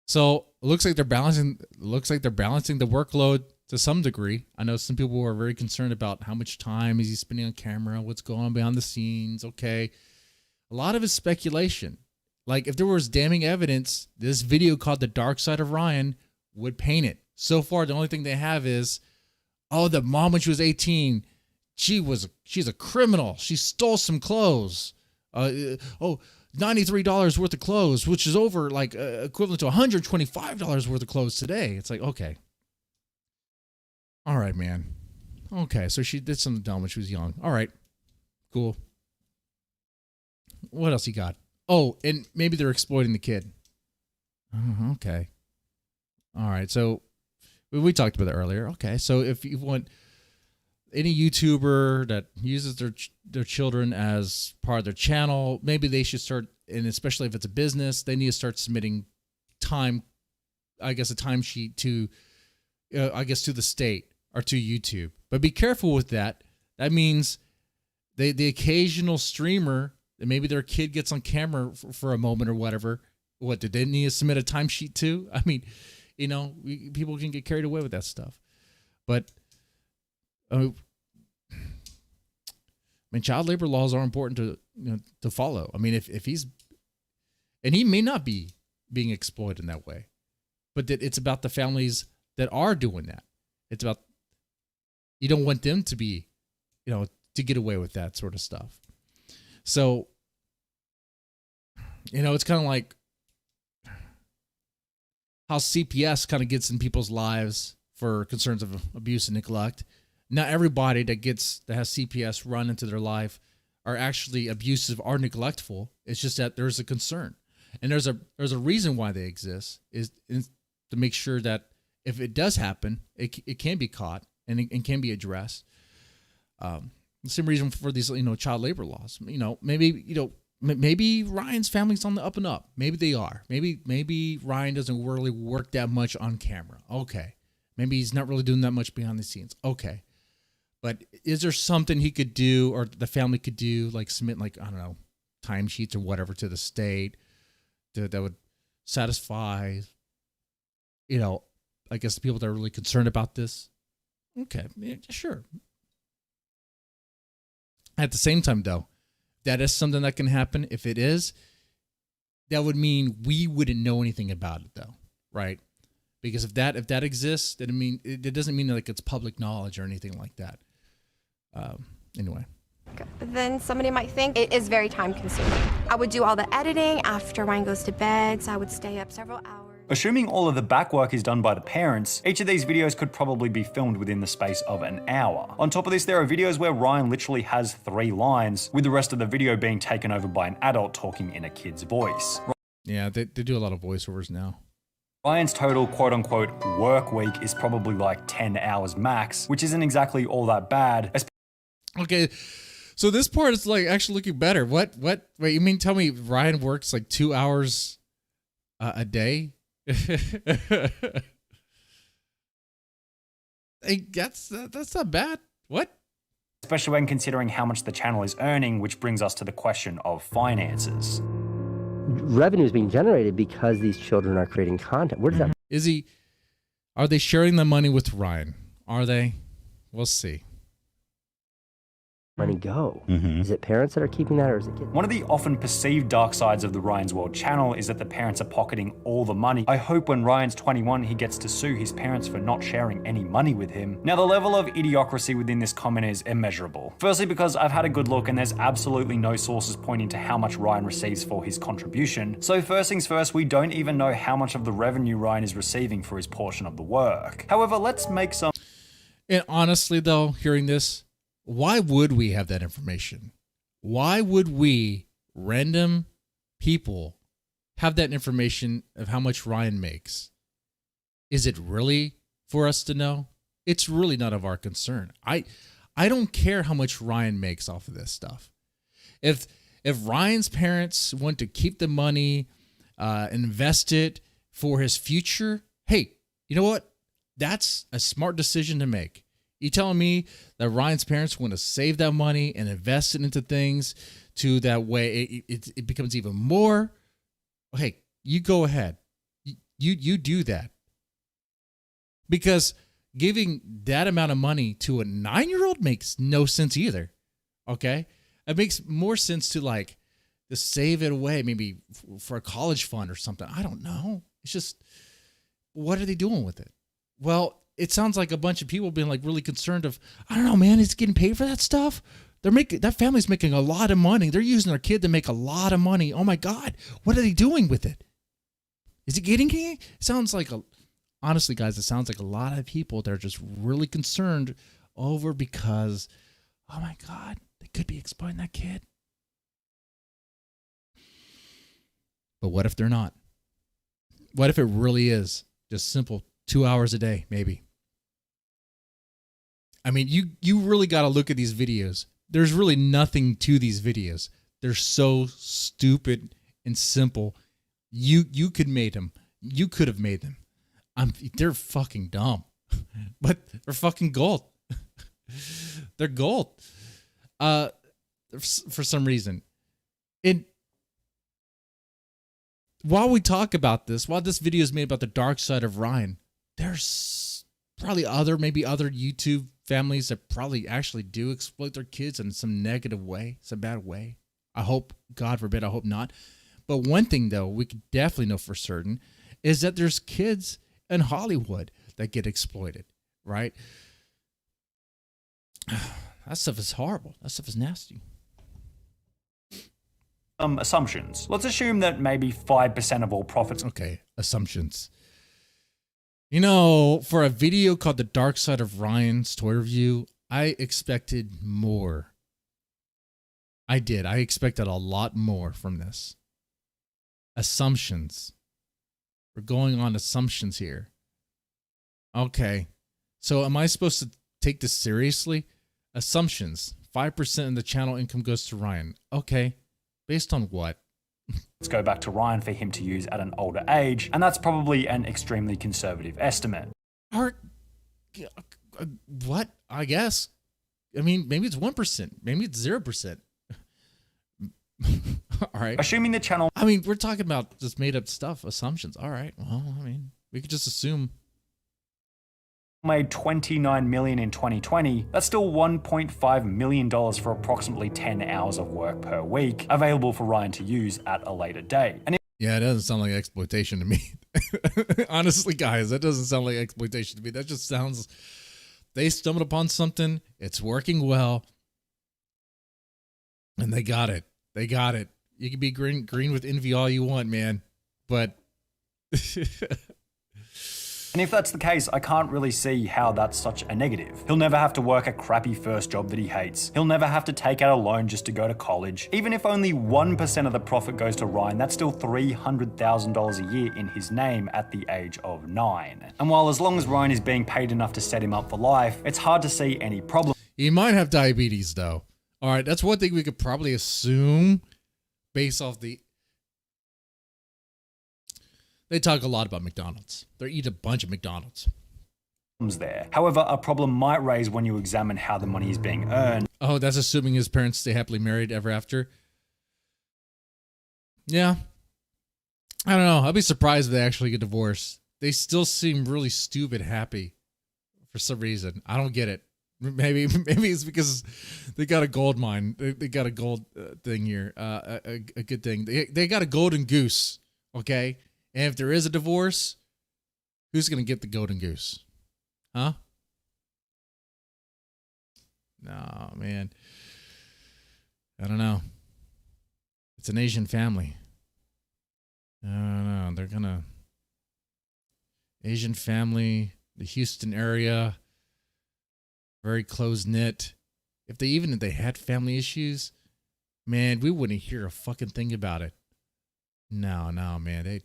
So it looks like they're balancing the workload to some degree. I know some people are very concerned about how much time is he spending on camera, what's going on behind the scenes. Okay. A lot of it's speculation. Like, if there was damning evidence, this video called The Dark Side of Ryan would paint it. So far, the only thing they have is, oh, the mom when she was 18, she's a criminal. She stole some clothes. $93 worth of clothes, which is over like equivalent to $125 worth of clothes today. It's like, okay. All right, man. Okay, so she did something dumb when she was young. All right, cool. What else you got? Oh, and maybe they're exploiting the kid. Oh, okay. All right, so we talked about it earlier. Okay, so if you want any YouTuber that uses their children as part of their channel, maybe they should start, and especially if it's a business, they need to start submitting a timesheet to, to the state or to YouTube. But be careful with that. That means the occasional streamer, maybe their kid gets on camera for a moment or whatever. What, did they need to submit a timesheet too? I mean, people can get carried away with that stuff. But I mean, child labor laws are important to follow. I mean, if he's, and he may not be being exploited in that way, but that it's about the families that are doing that. It's about, you don't want them to be, to get away with that sort of stuff. So, it's kind of like how CPS kind of gets in people's lives for concerns of abuse and neglect. Not everybody that has CPS run into their life are actually abusive or neglectful. It's just that there's a concern, and there's a reason why they exist, is to make sure that if it does happen, it can be caught and it can be addressed. The same reason for these child labor laws. Maybe Ryan's family's on the up and up. Maybe they are. Maybe Ryan doesn't really work that much on camera. Okay. Maybe he's not really doing that much behind the scenes. Okay. But is there something he could do, or the family could do, like submit, like, I don't know, timesheets or whatever to the state that would satisfy, I guess the people that are really concerned about this? Okay, yeah, sure. At the same time, though, that is something that can happen. If it is, that would mean we wouldn't know anything about it, though, right? Because if that exists, then it doesn't mean like it's public knowledge or anything like that. Anyway. Then somebody might think it is very time consuming. I would do all the editing after Ryan goes to bed, so I would stay up several hours. Assuming all of the back work is done by the parents, each of these videos could probably be filmed within the space of an hour. On top of this, there are videos where Ryan literally has 3 lines, with the rest of the video being taken over by an adult talking in a kid's voice. Yeah, they do a lot of voiceovers now. Ryan's total quote-unquote work week is probably like 10 hours max, which isn't exactly all that bad. Okay, so this part is like actually looking better. What? Wait, you mean tell me Ryan works like 2 hours a day? Hey, that's not bad. What? Especially when considering how much the channel is earning, which brings us to the question of finances. Revenue is being generated because these children are creating content. Where does that? Are they sharing the money with Ryan? Are they? We'll see. Money go? Is it parents that are keeping that, or is it kids? One of the often perceived dark sides of the Ryan's World channel is that the parents are pocketing all the money. I hope when Ryan's 21, he gets to sue his parents for not sharing any money with him. Now, the level of idiocracy within this comment is immeasurable. Firstly, because I've had a good look and there's absolutely no sources pointing to how much Ryan receives for his contribution. So first things first, we don't even know how much of the revenue Ryan is receiving for his portion of the work. However, let's make some... And honestly, though, hearing this, why would we have that information? Why would we, random people, have that information of how much Ryan makes? Is it really for us to know? It's really not of our concern. I don't care how much Ryan makes off of this stuff. If Ryan's parents want to keep the money, invest it for his future, hey, you know what? That's a smart decision to make. You telling me that Ryan's parents want to save that money and invest it into things to that way it becomes even more? Hey, you go ahead. You do that. Because giving that amount of money to a 9-year-old makes no sense either. Okay? It makes more sense to like to save it away, maybe for a college fund or something. I don't know. It's just, what are they doing with it? Well, it sounds like a bunch of people being like really concerned of, I don't know, man, is he getting paid for that stuff? That family's making a lot of money. They're using their kid to make a lot of money. Oh my God, what are they doing with it? Is it getting? It sounds like honestly, guys, it sounds like a lot of people that are just really concerned over because, oh my God, they could be exploiting that kid. But what if they're not? What if it really is just simple 2 hours a day, maybe? I mean, you really got to look at these videos. There's really nothing to these videos. They're so stupid and simple. You could make them. You could have made them. They're fucking dumb, but they're fucking gold. They're gold. For some reason, while we talk about this, while this video is made about the dark side of Ryan, there's probably other YouTube families that probably actually do exploit their kids in some negative way, some bad way. I hope, God forbid, I hope not. But one thing, though, we can definitely know for certain is that there's kids in Hollywood that get exploited, right? That stuff is horrible. That stuff is nasty. Assumptions. Let's assume that maybe 5% of all profits. Okay, assumptions. You know, for a video called The Dark Side of Ryan's Toy Review, I expected more. I did. I expected a lot more from this. Assumptions. We're going on assumptions here. Okay. So am I supposed to take this seriously? Assumptions. 5% of the channel income goes to Ryan. Okay. Based on what? Let's go back to Ryan for him to use at an older age, and that's probably an extremely conservative estimate. What? I guess. I mean, maybe it's 1%. Maybe it's 0%. All right. Assuming the channel... I mean, we're talking about just made up stuff, assumptions. All right. Well, I mean, we could just assume... made $29 million in 2020, that's still $1.5 million for approximately 10 hours of work per week, available for Ryan to use at a later date. And yeah, it doesn't sound like exploitation to me. Honestly, guys, that doesn't sound like exploitation to me. That just sounds, they stumbled upon something, it's working well, and they got it. They got it. You can be green with envy all you want, man, but... And if that's the case, I can't really see how that's such a negative. He'll never have to work a crappy first job that he hates. He'll never have to take out a loan just to go to college. Even if only 1% of the profit goes to Ryan, that's still $300,000 a year in his name at the age of 9. And while as long as Ryan is being paid enough to set him up for life, it's hard to see any problem. He might have diabetes, though. All right, that's one thing we could probably assume based off the... They talk a lot about McDonald's. They eat a bunch of McDonald's. There. However, a problem might raise when you examine how the money is being earned. Oh, that's assuming his parents stay happily married ever after? Yeah. I don't know. I'll be surprised if they actually get divorced. They still seem really stupid happy for some reason. I don't get it. Maybe it's because they got a gold mine. They got a gold thing here. A good thing. They got a golden goose, okay? And if there is a divorce, who's going to get the golden goose? Huh? No, man. I don't know. It's an Asian family. I don't know. They're going to... Asian family, the Houston area, very close-knit. If they had family issues, man, we wouldn't hear a fucking thing about it. No, man.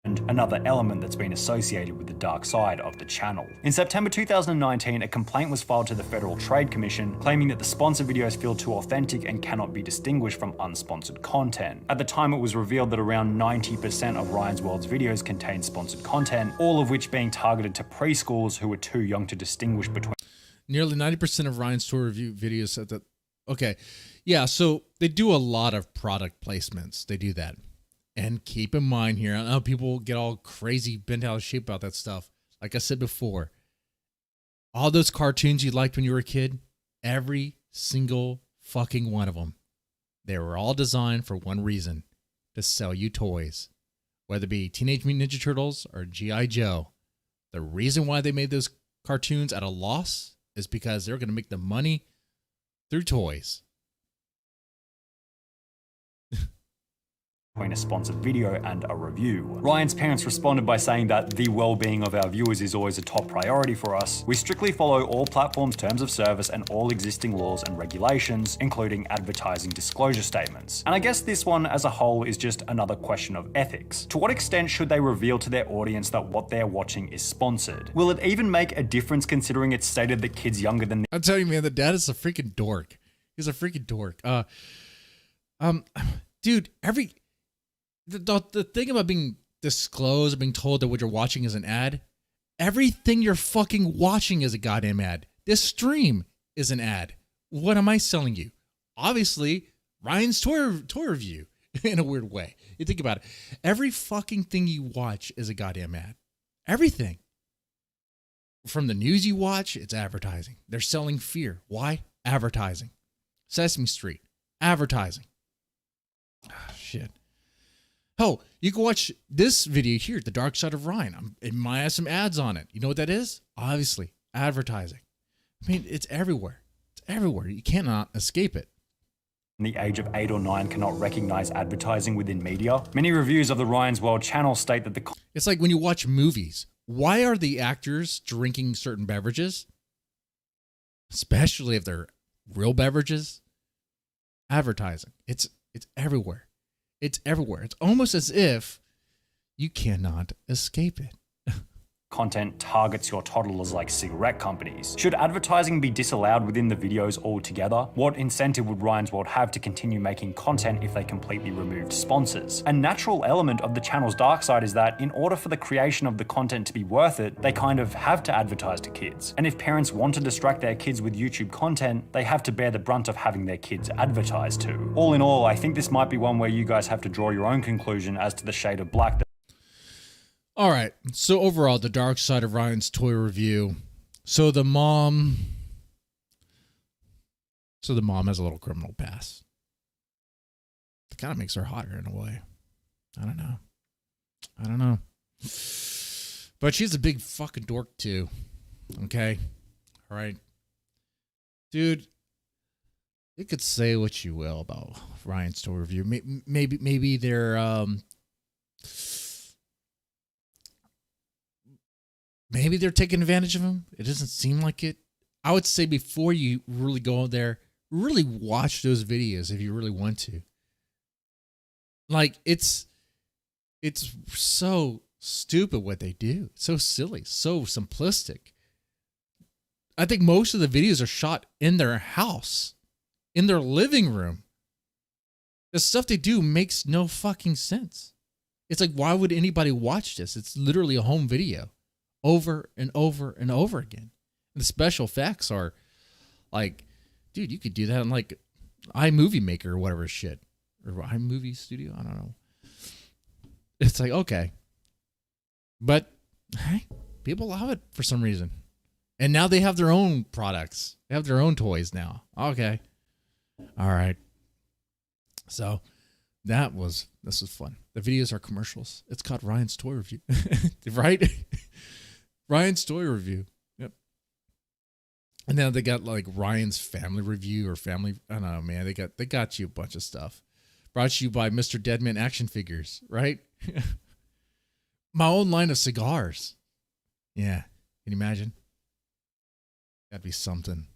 And another element that's been associated with the dark side of the channel. In September 2019, a complaint was filed to the Federal Trade Commission claiming that the sponsored videos feel too authentic and cannot be distinguished from unsponsored content. At the time, it was revealed that around 90% of Ryan's World's videos contained sponsored content, all of which being targeted to preschoolers who were too young to distinguish between... Nearly 90% of Ryan's tour review videos said that... Okay, yeah, so they do a lot of product placements. They do that. And keep in mind here, I know people get all crazy, bent out of shape about that stuff. Like I said before, all those cartoons you liked when you were a kid, every single fucking one of them, They were all designed for one reason, to sell you toys. Whether it be Teenage Mutant Ninja Turtles or G.I. Joe. The reason why they made those cartoons at a loss is because they're going to make the money through toys. Between a sponsored video and a review. Ryan's parents responded by saying that the well-being of our viewers is always a top priority for us. We strictly follow all platforms' terms of service and all existing laws and regulations, including advertising disclosure statements. And I guess this one as a whole is just another question of ethics. To what extent should they reveal to their audience that what they're watching is sponsored? Will it even make a difference considering it's stated that kids younger than... I'm telling you, man, the dad is a freaking dork. He's a freaking dork. Dude, the thing about being disclosed, being told that what you're watching is an ad, everything you're fucking watching is a goddamn ad. This stream is an ad. What am I selling you? Obviously, Ryan's toy review in a weird way. You think about it. Every fucking thing you watch is a goddamn ad. Everything. From the news you watch, it's advertising. They're selling fear. Why? Advertising. Sesame Street. Advertising. Oh, shit. Oh, you can watch this video here, The Dark Side of Ryan. It might have some ads on it. You know what that is? Obviously, advertising. I mean, it's everywhere. It's everywhere. You cannot escape it. The age of 8 or 9 cannot recognize advertising within media. Many reviews of the Ryan's World channel state that the... It's like when you watch movies. Why are the actors drinking certain beverages? Especially if they're real beverages. Advertising. It's everywhere. It's everywhere. It's almost as if you cannot escape it. Content targets your toddlers like cigarette companies. Should advertising be disallowed within the videos altogether? What incentive would Ryan's World have to continue making content if they completely removed sponsors? A natural element of the channel's dark side is that in order for the creation of the content to be worth it, they kind of have to advertise to kids. And if parents want to distract their kids with YouTube content, they have to bear the brunt of having their kids advertised to. All in all, I think this might be one where you guys have to draw your own conclusion as to the shade of black that... All right. So overall, the dark side of Ryan's toy review. So the mom has a little criminal past. It kind of makes her hotter in a way. I don't know. But she's a big fucking dork too. Okay. All right. Dude, you could say what you will about Ryan's toy review. Maybe they're maybe they're taking advantage of him. It doesn't seem like it. I would say before you really go in there, really watch those videos if you really want to. Like, it's so stupid what they do. It's so silly, so simplistic. I think most of the videos are shot in their house, in their living room. The stuff they do makes no fucking sense. It's like, why would anybody watch this? It's literally a home video. Over and over and over again. And the special effects are like, dude, you could do that in like iMovie Maker or whatever shit. Or iMovie Studio? I don't know. It's like, okay. But hey, people love it for some reason. And now they have their own products. They have their own toys now. Okay. All right. So this was fun. The videos are commercials. It's called Ryan's Toy Review. Right? Ryan's Toy Review. Yep. And now they got like Ryan's Family Review or Family. I don't know, man. They got you a bunch of stuff. Brought to you by Mr. Deadman Action Figures, right? My own line of cigars. Yeah. Can you imagine? That'd be something.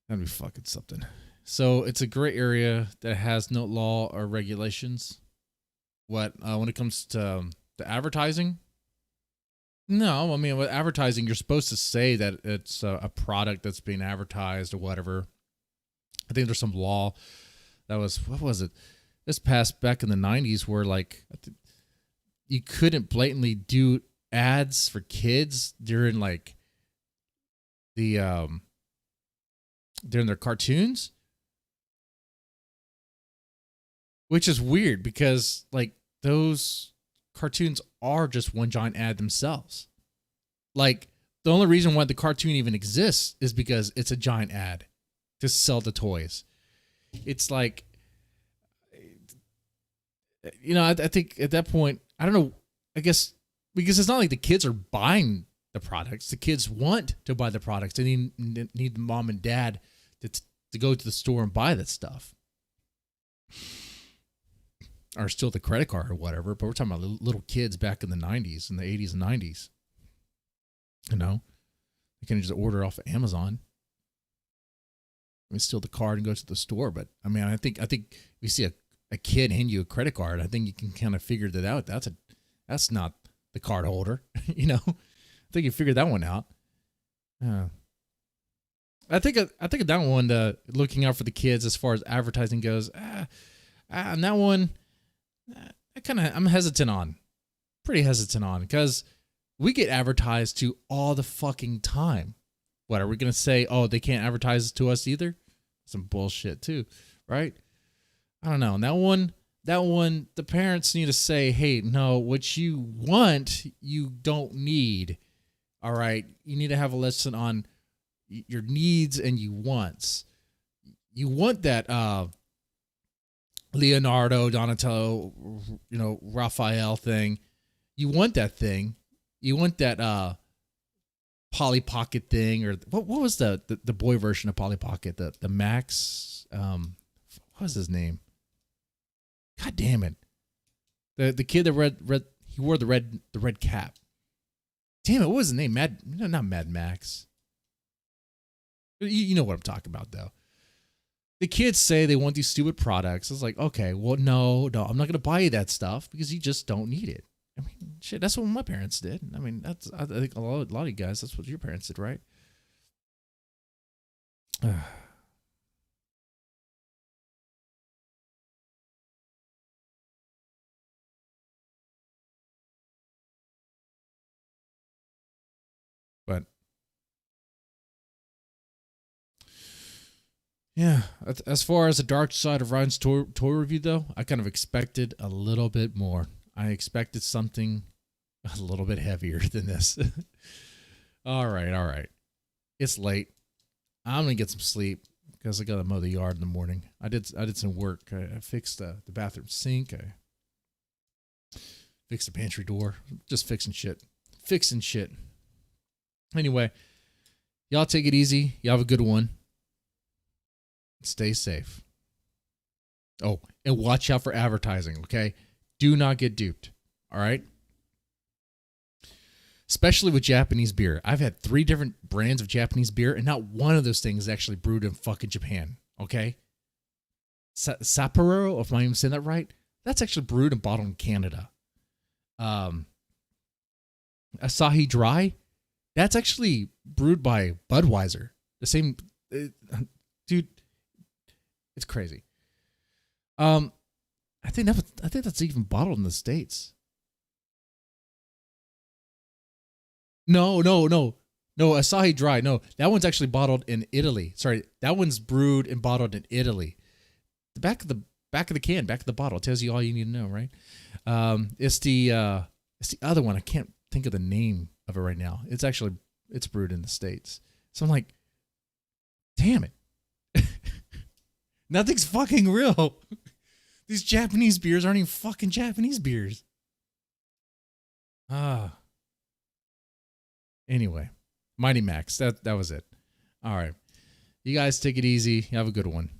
That'd be fucking something. So it's a gray area that has no law or regulations. When it comes to the advertising? No, I mean, with advertising, you're supposed to say that it's a product that's being advertised or whatever. I think there's some law that was, what was it? This passed back in the 90s where like you couldn't blatantly do ads for kids during like during their cartoons. Which is weird because like those cartoons are just one giant ad themselves. Like the only reason why the cartoon even exists is because it's a giant ad to sell the toys. It's like, you know, I think at that point, I don't know, I guess, because it's not like the kids are buying the products. The kids want to buy the products. They need mom and dad to go to the store and buy that stuff. Or steal the credit card or whatever. But we're talking about little kids back in the 90s, in the 80s and 90s. You know? You can just order off of Amazon. I mean, steal the card and go to the store. But, I mean, I think if you see a kid hand you a credit card, I think you can kind of figure that out. That's not the card holder, you know? I think you figured that one out. I think that one, looking out for the kids as far as advertising goes, and that one, I'm hesitant on. Pretty hesitant on, because we get advertised to all the fucking time. What, are we going to say, oh, they can't advertise to us either? Some bullshit too, right? I don't know. And that one, the parents need to say, hey, no, what you want, you don't need. All right. You need to have a lesson on your needs and you wants. You want that Leonardo, Donatello, you know, Raphael thing. You want that thing. You want that Polly Pocket thing, or what was the boy version of Polly Pocket? The Max, what was his name? God damn it. The kid that he wore the red cap. Damn it, what was his name? Not Mad Max. You know what I'm talking about, though. The kids say they want these stupid products. It's like, okay, well, no, I'm not going to buy you that stuff because you just don't need it. I mean, shit, that's what my parents did. I mean, I think a lot of you guys, that's what your parents did, right? But yeah, as far as the dark side of Ryan's toy review, though, I kind of expected a little bit more. I expected something a little bit heavier than this. All right. It's late. I'm gonna get some sleep because I gotta mow the yard in the morning. I did some work. I fixed the bathroom sink. I fixed the pantry door. Just fixing shit. Anyway, y'all take it easy. Y'all have a good one. Stay safe. Oh, and watch out for advertising, okay? Do not get duped, all right? Especially with Japanese beer. I've had 3 different brands of Japanese beer, and not one of those things is actually brewed in fucking Japan, okay? Sapporo, if I'm even saying that right, that's actually brewed and bottled in Canada. Asahi Dry, that's actually brewed by Budweiser. The same, dude, it's crazy. I think that's even bottled in the States. No. Asahi Dry. No, that one's actually bottled in Italy. Sorry, that one's brewed and bottled in Italy. The back of the can, back of the bottle tells you all you need to know, right? It's the other one. I can't think of the name of it right now. It's brewed in the States. So I'm like, damn it. Nothing's fucking real. These Japanese beers aren't even fucking Japanese beers. Anyway, Mighty Max. That was it. All right. You guys take it easy. Have a good one.